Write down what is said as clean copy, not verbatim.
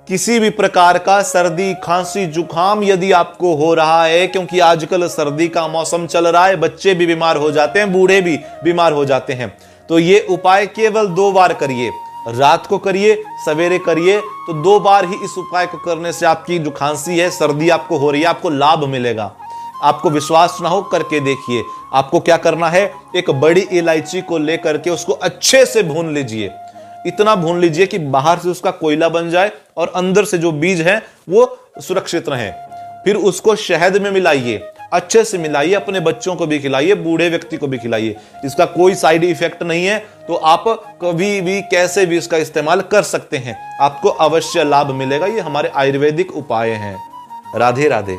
किसी भी प्रकार का सर्दी खांसी जुकाम यदि आपको हो रहा है, क्योंकि आजकल सर्दी का मौसम चल रहा है, बच्चे भी बीमार हो जाते हैं, बूढ़े भी बीमार हो जाते हैं, तो ये उपाय केवल 2 बार करिए। रात को करिए, सवेरे करिए। तो 2 बार ही इस उपाय को करने से आपकी जो खांसी है, सर्दी आपको हो रही है, आपको लाभ मिलेगा। आपको विश्वास ना हो, करके देखिए। आपको क्या करना है, एक बड़ी इलायची को लेकर के उसको अच्छे से भून लीजिए। इतना भून लीजिए कि बाहर से उसका कोयला बन जाए और अंदर से जो बीज है वो सुरक्षित रहे। फिर उसको शहद में मिलाइए, अच्छे से मिलाइए, अपने बच्चों को भी खिलाइए, बूढ़े व्यक्ति को भी खिलाइए। इसका कोई साइड इफेक्ट नहीं है, तो आप कभी भी कैसे भी इसका इस्तेमाल कर सकते हैं, आपको अवश्य लाभ मिलेगा। ये हमारे आयुर्वेदिक उपाय हैं। राधे राधे।